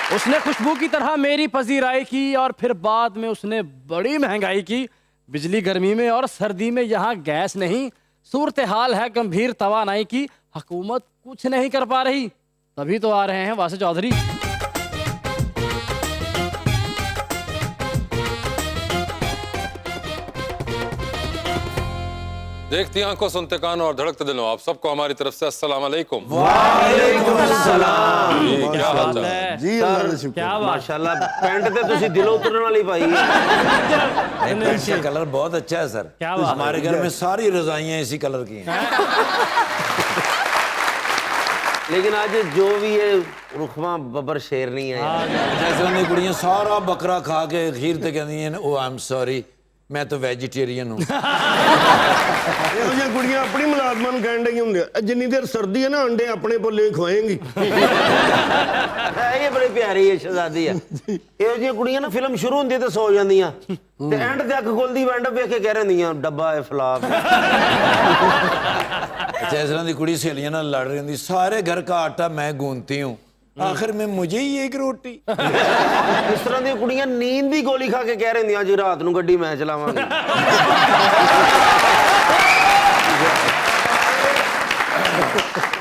उसने खुशबू की तरह मेरी पजीराई की और फिर बाद में उसने बड़ी महंगाई की। बिजली गर्मी में और सर्दी में यहाँ गैस नहीं, सूरत हाल है गंभीर तवानाई की। हुकूमत कुछ नहीं कर पा रही, तभी तो आ रहे हैं वासिफ चौधरी। देखती आंखों, सुनते कानों और धड़कते दिलों, आप सबको हमारी तरफ से अस्सलाम वालेकुम। वालेकुम अस्सलाम। जी, क्या हाल चाल है? जी अल्लाह का शुक्र। क्या बात, माशाल्लाह पेंट ते तुसी दिलों उतरने वाली पाई है। पेंट का कलर बहुत अच्छा है सर। क्या बात, हमारे घर में सारी रजाइयां इसी कलर की हैं। लेकिन आज जो भी है रुखमा बबर शेर नहीं है। जैसे उन्हें कुड़ियां सारा बकरा खा के खीर ते कहती हैं ओ आई एम सॉरी मैं तो वेजिटेरियन हूँ। ਇਹੋ ਜਿਹੀਆਂ ਕੁੜੀਆਂ ਆਪਣੀ ਮੁਲਾਜ਼ਮਾਂ ਨੂੰ ਕਹਿਣ ਡਈਆਂ ਹੁੰਦੀਆਂ ਜਿੰਨੀ ਦੇਰ ਸਰਦੀ ਹੈ ਨਾ ਅੰਡੇ ਆਪਣੇ ਭੁੱਲੇ ਖਵਾਏਂਗੀ। ਇਹ ਬੜੀ ਪਿਆਰੀ ਹੈ ਸ਼ਹਜ਼ਾਦੀ ਹੈ। ਇਹੋ ਜਿਹੀਆਂ ਕੁੜੀਆਂ ਨਾ ਫਿਲਮ ਸ਼ੁਰੂ ਹੁੰਦੀ ਤੇ ਸੌ ਜਾਂਦੀਆਂ ਤੇ ਐਂਡ ਤੇ ਅੱਖ ਖੁੱਲਦੀ ਵੰਡ ਵੇਖ ਕੇ ਕਹਿ ਰਹਿੰਦੀਆਂ ਡੱਬਾ ਹੈ ਫਲਾਪ। अच्छा इस तरह की कुड़ी सहेलियां ना लड़ रही होंगी सारे घर का आटा मैं गूंथती हूँ आखिर में मुझे ही एक रोटी। इस तरह दी कुड़ियां नींद दी गोली खा के कह रही जी रात नूं गड्डी मैं चलावांगी।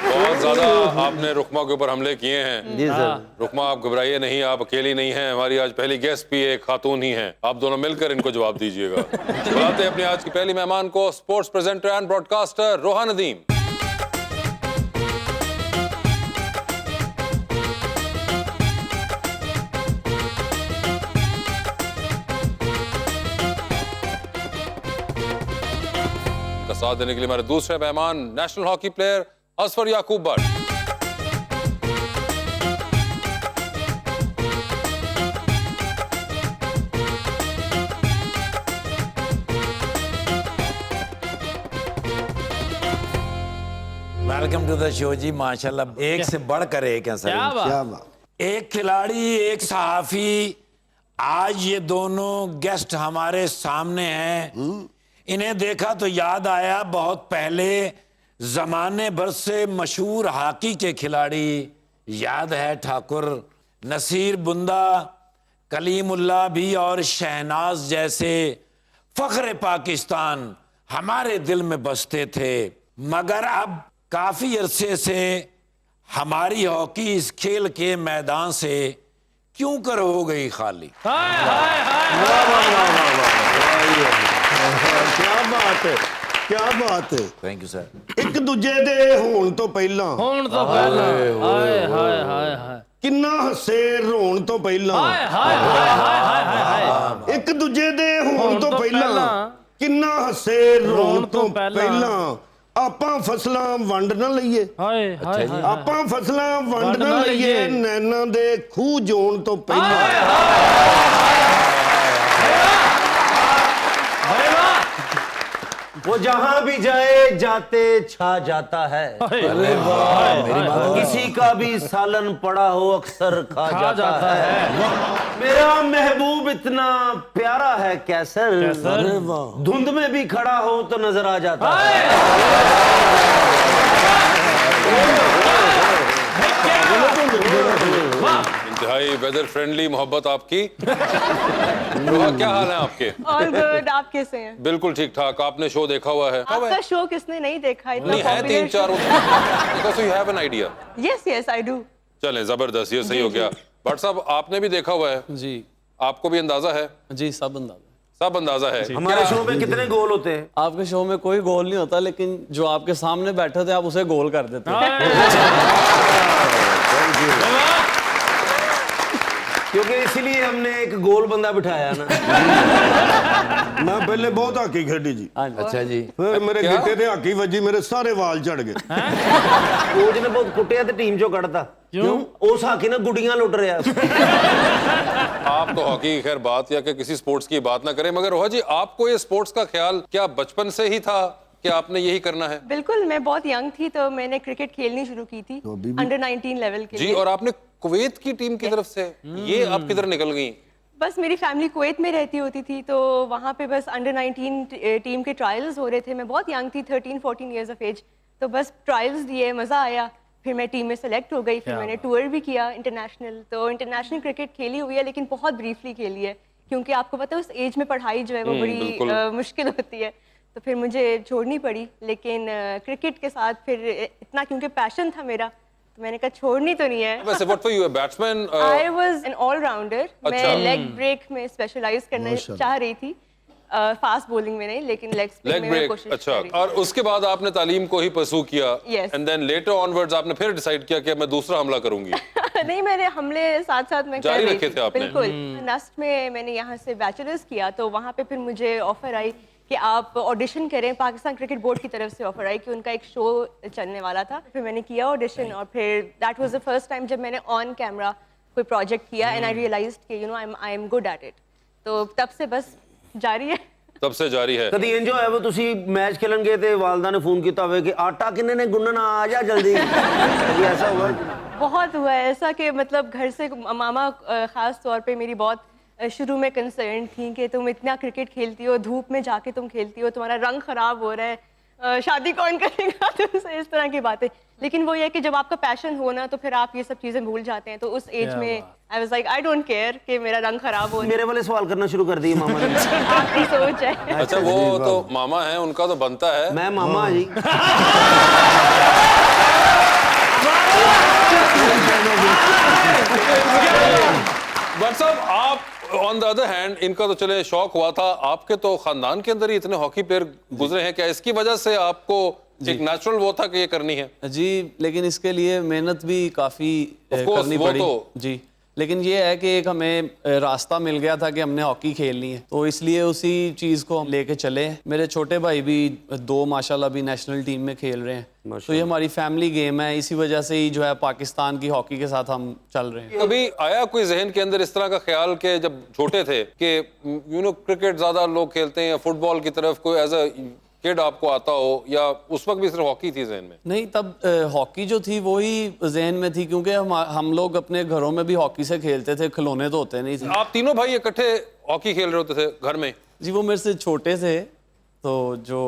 बहुत ज्यादा आपने रुकमा के ऊपर हमले किए हैं। जी सर। रुकमा आप घबराइए नहीं, आप अकेली नहीं हैं। हमारी आज पहली गेस्ट भी एक खातून ही हैं। आप दोनों मिलकर इनको जवाब दीजिएगा। बुलाते हैं अपनी आज की पहली मेहमान को, sports presenter and broadcaster Roha Nadeem. का साथ देने के लिए हमारे दूसरे मेहमान national hockey player Asfar Yaqoob Bhatt. Welcome to the show ji. माशाल्लाह एक से बढ़कर एक है सर। क्या बात, क्या बात। एक खिलाड़ी एक सहाफी, आज ये दोनों गेस्ट हमारे सामने हैं। इन्हें देखा तो याद आया बहुत पहले जमाने भर से मशहूर हॉकी के खिलाड़ी याद है ठाकुर नसीर बुंदा, कलीमुल्लाह भी और शहनाज जैसे फख्र पाकिस्तान हमारे दिल में बसते थे। मगर अब काफी अरसे से हमारी हॉकी इस खेल के मैदान से क्यों कर हो गई खाली। हाय हाय हाय। क्या बात है, क्या बात है। Thank you sir. ਇੱਕ ਦੂਜੇ ਦੇ ਹੋਣ ਤੋਂ ਪਹਿਲਾਂ होने तो पहला हाय हाय हाय हाय ਕਿੰਨਾ ਹੱਸੇ ਰੋਣ ਤੋਂ ਪਹਿਲਾਂ हाय हाय हाय हाय हाय हाय। ਇੱਕ ਦੂਜੇ ਦੇ ਹੋਣ ਤੋਂ ਪਹਿਲਾਂ ਕਿੰਨਾ ਹੱਸੇ ਰੋਣ ਤੋਂ ਪਹਿਲਾਂ ਆਪਾਂ ਫਸਲਾਂ ਵੰਡ ਨਾ ਲਈਏ। हाय हाय हाय। ਆਪਾਂ ਫਸਲਾਂ ਵੰਡ ਨਾ ਲਈਏ ਨੈਣਾ ਦੇ ਖੂਹ ਜੋਣ ਤੋਂ ਪਹਿਲਾਂ। वो जहां भी जाए जाते छा जाता है। अरे वाह मेरी बात किसी का भी सालन पड़ा हो अक्सर खा जाता है। मेरा महबूब इतना प्यारा है कैसर, अरे वाह। धुंध में भी खड़ा हो तो नजर आ जाता है। इंतहाई वेदर फ्रेंडली मोहब्बत आपकी। रोहा, क्या हाल है आपके? All good. आप कैसे हैं? बिल्कुल ठीक ठाक। आपने शो देखा हुआ है? आपका शो किसने नहीं देखा? इतना नहीं है, तीन चार। Because you have an idea. Yes yes I do. चलें, जबरदस्त, ये सही हो गया। भट्ट साहब, आपने भी देखा हुआ है, जी आपको भी अंदाजा है? जी सब अंदाजा। सब अंदाजा है। हमारे शो में कितने गोल होते हैं? आपके शो में कोई गोल नहीं होता, लेकिन जो आपके सामने बैठे थे आप उसे गोल कर देते हैं। क्योंकि इसीलिए हमने एक गोल बंदा बिठाया ना। ਮੈਂ ਪਹਿਲੇ ਬਹੁਤ ਹਾਕੀ ਖੇਡੀ ਜੀ। अच्छा जी। ਫਿਰ ਮੇਰੇ ਗਿੱਟੇ ਤੇ ਹਾਕੀ ਵੱਜੀ, ਮੇਰੇ ਸਾਰੇ ਵਾਲ ਝੜ ਗਏ। कोच ने बहुत कुटिया तो टीम चो कड़ता। क्यों? उस हाकी ने गुड़ियां लुट रहा। आप तो हॉकी की खैर बात या कि किसी स्पोर्ट्स की बात ना करें, मगर रोहा जी, आपको ये स्पोर्ट्स का ख्याल क्या बचपन से ही था कि आपने यही करना है? बिल्कुल, मैं बहुत यंग थी तो मैंने क्रिकेट खेलनी शुरू की थी अंडर 19 लेवल के जी, लिए। और आपने कुवैत की टीम की तरफ से ये आप किधर निकल गई? बस मेरी फैमिली कुवैत में रहती होती थी तो वहाँ पे बस अंडर 19 टीम के ट्रायल्स हो रहे थे। मैं बहुत यंग थी, 13-14 ईयर्स ऑफ एज। तो बस ट्रायल्स दिए, मज़ा आया। फिर मैं टीम में सेलेक्ट हो गई, फिर मैंने टूर भी किया इंटरनेशनल। तो इंटरनेशनल क्रिकेट खेली हुई है, लेकिन बहुत ब्रीफली खेली है, क्योंकि आपको पता है उस एज में पढ़ाई जो है वो बड़ी मुश्किल होती है, तो फिर मुझे छोड़नी पड़ी। लेकिन क्रिकेट के साथ फिर इतना क्योंकि पैशन था मेरा, तो मैंने कहा छोड़नी तो नहीं है। वैसे what for you, batsman? I was an allrounder. मैं लेग ब्रेक में स्पेशलाइज करना चाह रही थी, फास्ट बॉलिंग में नहीं, लेकिन लेग लेग में ब्रेक। कोशिश अच्छा, कर रही थी। और उसके बाद आपने तालीम को ही परसू किया, Yes. And then later onwards आपने फिर डिसाइड किया कि मैं दूसरा हमला करूंगी। नहीं, मैंने हमले साथ साथ में जारी कर रही रखे थी। थे आपने? बिल्कुल। नस्ट में मैंने यहाँ से बैचलर्स किया, तो वहाँ पे फिर मुझे ऑफर आई कि आप ऑडिशन करें। पाकिस्तान क्रिकेट बोर्ड की तरफ से ऑफर आई कि उनका एक शो चलने वाला था। फिर मैंने किया ऑडिशन, और फिर that was the first time जब मैंने ऑन कैमरा कोई प्रोजेक्ट किया, एंड आई रियलाइज्ड कि you know I am good at it. तो तब से बस जारी है। तब से जारी है। ਕਦੀ ਇੰਜ ਹੋਇਆ ਵਾ ਤੁਸੀਂ ਮੈਚ ਖੇਲਣ ਗਏ ਤੇ ਵਾਲਦਾ ਨੇ ਫੋਨ ਕੀਤਾ ਹੋਵੇ ਕਿ ਆਟਾ ਕਿੰਨੇ ਨੇ ਗੁੰਨਣਾ, ਆ ਜਾ ਜਲਦੀ? कभी ऐसा हुआ? बहुत हुआ है ऐसा कि मतलब घर से मामा ख़ास तौर पे मेरी बहुत शुरू में कंसर्न थी कि तुम इतना क्रिकेट खेलती हो, धूप में जाके तुम खेलती हो, तुम्हारा रंग ख़राब हो रहा है, शादी कौन करेगा तुमसे, इस तरह की बातें। लेकिन वो ये कि जब आपका पैशन हो ना, तो फिर आप ये सब चीज़ें भूल जाते हैं। तो उस एज में I was like I don't care कि मेरा रंग ख़राब हो। मेरे वाले सवाल करना शुरू कर दिए मामा ने। आपकी सोच है। अच्छा, वो तो मामा है, उनका तो बनता है। मैं मामा जी। बट साहब, आप ऑन द अदर हैंड, इनका तो चले शौक हुआ था, आपके तो खानदान के अंदर ही इतने हॉकी प्लेयर गुजरे हैं, क्या इसकी वजह से आपको एक नेचुरल वो था कि ये करनी है? जी, लेकिन इसके लिए मेहनत भी काफ़ी Of course, करनी वो पड़ी तो- जी। लेकिन ये है कि एक हमें रास्ता मिल गया था कि हमने हॉकी खेलनी है, तो इसलिए उसी चीज़ को हम लेके चले। मेरे छोटे भाई भी 2 माशाल्लाह भी नेशनल टीम में खेल रहे हैं, तो ये हमारी फैमिली गेम है। इसी वजह से ही जो है पाकिस्तान की हॉकी के साथ हम चल रहे हैं। कभी आया कोई जहन के अंदर इस तरह का ख्याल कि जब छोटे थे कि यू नो क्रिकेट ज्यादा लोग खेलते हैं या फुटबॉल की तरफ, कोई एज अ किड आपको आता हो, या उस वक्त भी सिर्फ हॉकी थी जहन में? नहीं, तब हॉकी जो थी वो ही जहन में थी, क्योंकि हम लोग अपने घरों में भी हॉकी से खेलते थे, खिलौने तो होते नहीं थे। आप तीनों भाई इकट्ठे हॉकी खेल रहे होते थे घर में? जी, वो मेरे से छोटे थे, तो जो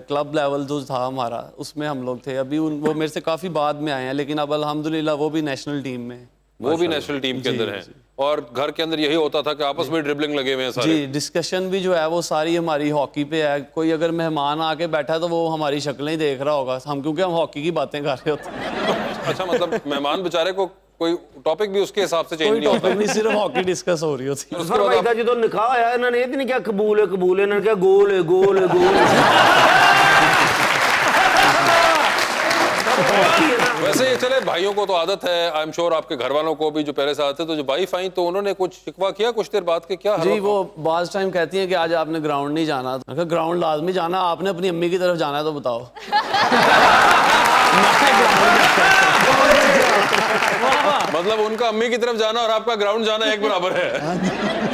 क्लब लेवल जो था हमारा, उसमें हम लोग थे। अभी वो मेरे से काफ़ी बाद में आए हैं, लेकिन अब अल्हम्दुलिल्लाह वो भी नेशनल टीम में। वो भी नेशनल टीम के अंदर हैं, और घर के अंदर यही होता था कि आपस में ड्रिबलिंग लगे हुए हैं सारे? जी, डिस्कशन भी जो है वो सारी हमारी हॉकी पे है। कोई अगर मेहमान आके बैठा है तो वो हमारी शक्लें ही देख रहा होगा, हम क्योंकि हम हॉकी की बातें कर रहे होते हैं। अच्छा, मतलब मेहमान बेचारे को कोई टॉपिक भी उसके हिसाब से चेंज कोई नहीं होता? टॉपिक नहीं, सिर्फ हॉकी डिस्कस हो रही होती है। सर भाई का जो निकाह आया, इन्होंने ये नहीं क्या कबूल है कबूल है, इन्होंने क्या गोल है गोल है गोल है। वैसे ये चले, भाइयों को तो आदत है, आई एम श्योर आपके घर वालों को भी जो पहले से आते, तो जो वाइफ आई तो उन्होंने कुछ शिकवा किया कुछ देर बाद के? क्या जी, वो बाज टाइम कहती हैं कि आज आपने ग्राउंड नहीं जाना। मैं कहा ग्राउंड लाजमी जाना, आपने अपनी अम्मी की तरफ जाना है तो बताओ। मतलब उनका अम्मी की तरफ जाना और आपका ग्राउंड जाना एक बराबर है।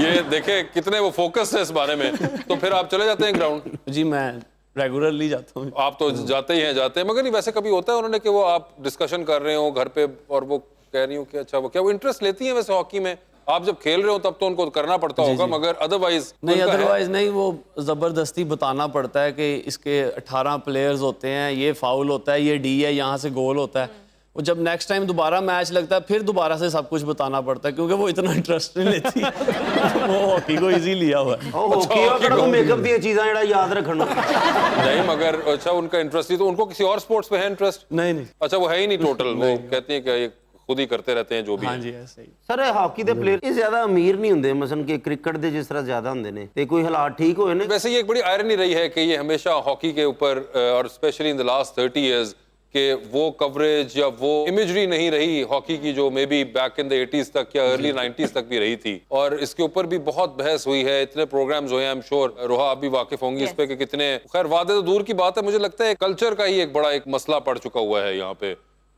ये देखे कितने वो फोकस है इस बारे में। तो फिर आप चले जाते हैं ग्राउंड? जी, मैं रेगुलरली जाता हूँ। आप तो जाते ही हैं, जाते हैं, मगर नहीं वैसे कभी होता है उन्होंने कि वो आप डिस्कशन कर रहे हो घर पे और वो कह रही हो कि अच्छा, वो क्या वो इंटरेस्ट लेती हैं वैसे हॉकी में? आप जब खेल रहे हो तब तो उनको करना पड़ता होगा, मगर अदरवाइज नहीं, अदरवाइज नहीं, वो जबरदस्ती बताना पड़ता है कि इसके 18 प्लेयर्स होते हैं, ये फाउल होता है, ये डी है, यहाँ से गोल होता है। वो जब नेक्स्ट टाइम दोबारा मैच लगता है फिर दोबारा से सब कुछ बताना पड़ता है, क्योंकि वो इतना इंटरेस्ट नहीं लेती। वो हॉकी को इजी लिया हुआ है। हॉकी और कड़ा मेकअप दी चीज़ां जेड़ा याद रखना नहीं, मगर अच्छा उनका इंटरेस्ट ही तो, उनको किसी और स्पोर्ट्स पे है इंटरेस्ट? नहीं। अच्छा, वो है ही नहीं टोटल, वो कहती हैं कि ये खुद ही करते रहते हैं जो भी हाँ है। जी, ऐसे ही। सर हॉकी ਦੇ ਪਲੇਅਰ ਇਹ ਜ਼ਿਆਦਾ ਅਮੀਰ ਨਹੀਂ ਹੁੰਦੇ, ਮਸਲਨ ਕਿ ਕ੍ਰਿਕਟ ਦੇ ਜਿਸ ਤਰ੍ਹਾਂ ਜ਼ਿਆਦਾ ਹੁੰਦੇ ਨੇ, ਤੇ ਕੋਈ ਹਾਲਾਤ ਠੀਕ ਹੋਏ ਨੇ? वैसे ये एक बड़ी आयरनी रही है कि ये हमेशा हॉकी के ऊपर और specially in the last 30 years कि वो कवरेज या वो इमेजरी नहीं रही हॉकी की जो may be back in the 80s तक या अर्ली 90s तक भी रही थी, और इसके ऊपर भी बहुत बहस हुई है, इतने प्रोग्राम्स हुए हैं। आई एम श्योर रोहा आप भी वाकिफ होंगी इस पे कि कितने, खैर वादे तो दूर की बात है, मुझे लगता है कल्चर का ही एक बड़ा एक मसला पड़ चुका हुआ है यहाँ पे।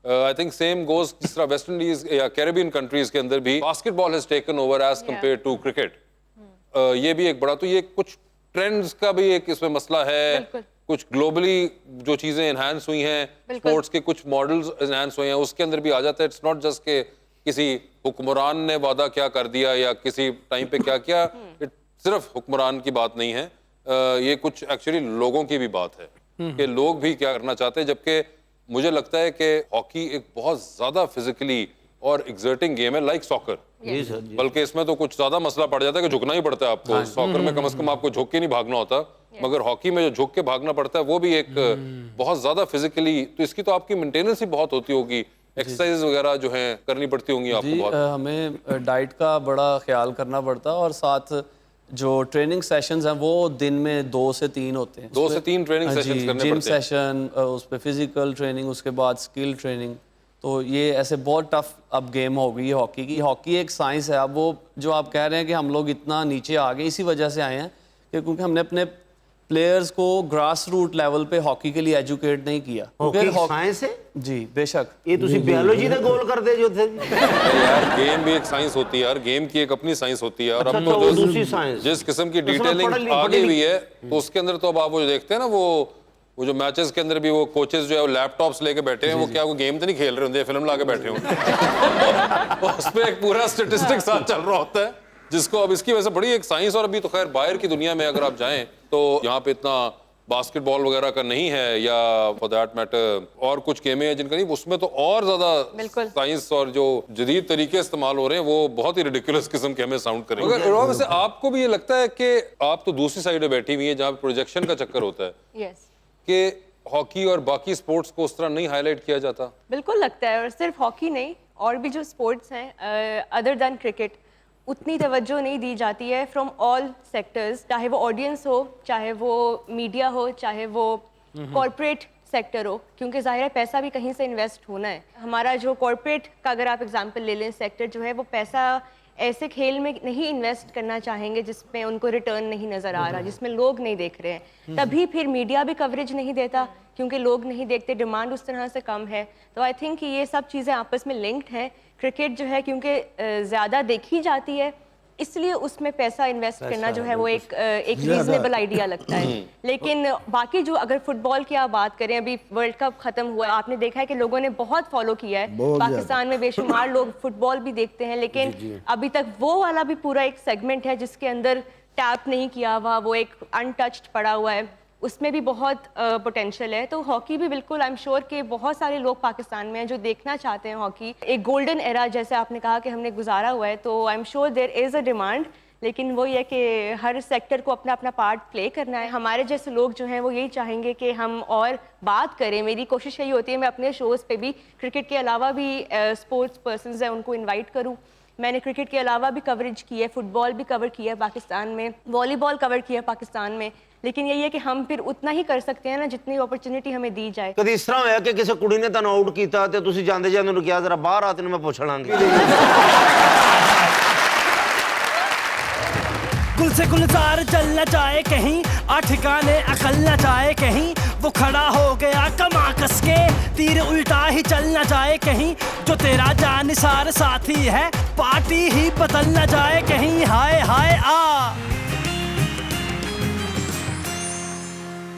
आई थिंक सेम गोज जिस तरह वेस्ट इंडीज या कैरेबियन कंट्रीज के अंदर भी basketball has taken over as compare to cricket. ये भी एक बड़ा, तो ये कुछ ट्रेंड्स का भी एक इसमें मसला है, कुछ ग्लोबली जो चीजें एनहांस हुई हैं, स्पोर्ट्स के कुछ मॉडल्स एनहांस हुए हैं, उसके अंदर भी आ जाता है। इट्स नॉट जस्ट के किसी हुक्मरान ने वादा क्या कर दिया या किसी टाइम पे क्या किया, सिर्फ हुक्मरान की बात नहीं है, ये कुछ एक्चुअली लोगों की भी बात है कि लोग भी क्या करना चाहते हैं, जबकि मुझे लगता है कि हॉकी एक बहुत ज्यादा फिजिकली और एग्जर्टिंग गेम है, लाइक सॉकर। जी सर जी। बल्कि इसमें तो कुछ ज्यादा मसला पड़ जाता है कि झुकना ही पड़ता है आपको। सॉकर में कम से कम आपको झुक के नहीं भागना होता, मगर हॉकी में जो झुक के भागना पड़ता है वो भी एक बहुत ज्यादा फिजिकली, तो इसकी तो आपकी मेंटेनेंस ही बहुत होती होगी, एक्सरसाइज वगैरह जो है करनी पड़ती होंगी आपको जी बहुत। हमें डाइट का बड़ा ख्याल करना पड़ता है और साथ जो ट्रेनिंग सेशंस हैं वो दिन में 2 से 3 होते हैं। 2 से 3 ट्रेनिंग सेशंस करने जिम पड़ते हैं। सेशन, उस पे फिजिकल ट्रेनिंग, उसके बाद स्किल ट्रेनिंग। तो ये ऐसे बहुत टफ अब गेम हो गई है हॉकी की। हॉकी एक साइंस है। अब वो जो आप कह रहे हैं कि हम लोग इतना नीचे आ गए, इसी वजह से आए हैं कि क्योंकि हमने अपने प्लेयर्स को ग्रास रूट लेवल पे हॉकी के लिए एजुकेट नहीं किया। हॉकी साइंस है जी बेशक। ये ਤੁਸੀਂ बायोलॉजी ਦਾ गोल करते जो थे यार गेम भी एक साइंस होती है, हर गेम की एक अपनी साइंस होती है। और अब अच्छा, तो वो दूसरी साइंस। जिस किस्म की तो उसमें डिटेलिंग पढ़ ली- आ पढ़ गई ली- हुई है, तो उसके अंदर तो अब आप वो जो देखते हैं ना, वो जो मैचेस के अंदर भी वो कोचेस जो है वो लैपटॉप्स लेके बैठे हैं, वो क्या वो गेम तो नहीं खेल रहे होंगे, फिल्म ला के बैठे होंगे। उस पे एक पूरा स्टेटिस्टिक्स साथ चल रहा होता है, जिसको अब इसकी वजह से बड़ी एक साइंस। और अभी तो खैर बाहर की दुनिया में अगर आप जाएं तो यहाँ पे इतना बास्केटबॉल वगैरह का नहीं है, या फॉर दैट मैटर और कुछ गेमें हैं जिनका नहीं, उसमें तो और ज्यादा बिल्कुल। साइंस और जो जदीद तरीके इस्तेमाल हो रहे हैं वो बहुत ही रिडिकुलस किस्म के हमें साउंड करेंगे। मगर वैसे आपको भी ये लगता है कि आप तो दूसरी साइड में बैठी हुई है जहाँ प्रोजेक्शन का चक्कर होता है, यस कि हॉकी और बाकी स्पोर्ट्स को उस तरह नहीं हाईलाइट किया जाता? बिल्कुल लगता है। और सिर्फ हॉकी नहीं, और भी जो स्पोर्ट्स हैं अदर देन क्रिकेट, उतनी तवज्जो नहीं दी जाती है फ्रॉम ऑल सेक्टर्स, चाहे वो ऑडियंस हो, चाहे वो मीडिया हो, चाहे वो कॉरपोरेट सेक्टर हो, क्योंकि ज़ाहिर है पैसा भी कहीं से इन्वेस्ट होना है। हमारा जो कॉरपोरेट का अगर आप एग्जांपल ले लें सेक्टर जो है, वो पैसा ऐसे खेल में नहीं इन्वेस्ट करना चाहेंगे जिसमें उनको रिटर्न नहीं नज़र आ रहा, जिसमें लोग नहीं देख रहे हैं। तभी फिर मीडिया भी कवरेज नहीं देता, क्योंकि लोग नहीं देखते, डिमांड उस तरह से कम है। तो आई थिंक ये सब चीज़ें आपस में लिंक्ड हैं। क्रिकेट जो है क्योंकि ज़्यादा देखी जाती है, इसलिए उसमें पैसा इन्वेस्ट करना जो है वो एक रीजनेबल आइडिया लगता है। लेकिन बाकी जो अगर फुटबॉल की आप बात करें, अभी वर्ल्ड कप खत्म हुआ, आपने देखा है कि लोगों ने बहुत फॉलो किया है। पाकिस्तान में बेशुमार लोग फुटबॉल भी देखते हैं, लेकिन अभी तक वो वाला भी पूरा एक सेगमेंट है जिसके अंदर टैप नहीं किया हुआ, वो एक अनटच्ड पड़ा हुआ है, उसमें भी बहुत पोटेंशियल है। तो हॉकी भी बिल्कुल, आई एम श्योर कि बहुत सारे लोग पाकिस्तान में हैं जो देखना चाहते हैं हॉकी। एक गोल्डन एरा जैसे आपने कहा कि हमने गुजारा हुआ है, तो I am sure there is a demand. लेकिन वो ये कि हर सेक्टर को अपना अपना पार्ट प्ले करना है। हमारे जैसे लोग जो हैं वो यही चाहेंगे कि हम और बात करें। मेरी कोशिश यही होती है मैं अपने शोज़ पे भी क्रिकेट के अलावा भी स्पोर्ट्स पर्सनस हैं उनको इन्वाइट करूँ। मैंने क्रिकेट के अलावा भी कवरेज की है, फुटबॉल भी कवर किया है पाकिस्तान में, वॉलीबॉल कवर किया है पाकिस्तान में। लेकिन यही है कि हम फिर उतना ही कर सकते हैं ना जितनी अपॉर्चुनिटी हमें दी जाए। कभी इस तरह होया कि किसी कुड़ी ने ਤੁਹਾਨੂੰ ਆਊਟ ਕੀਤਾ ਤੇ ਤੁਸੀਂ ਜਾਂਦੇ ਜਾਂਦੇ ਨੂੰ ਕਿਹਾ ਜ਼ਰਾ ਬਾਹਰ ਆ ਤੈਨੂੰ ਮੈਂ ਪੁੱਛ ਲਾਂਗੀ? गुल से गुलजार जल न जाए कहीं, ठिकाने अकल न जाए कहीं, वो खड़ा हो गया कमा कस के, तीर उल्टा ही चल न जाए कहीं, जो तेरा जानिसार साथी है पार्टी ही बदल न जाए कहीं। हाय हाय आ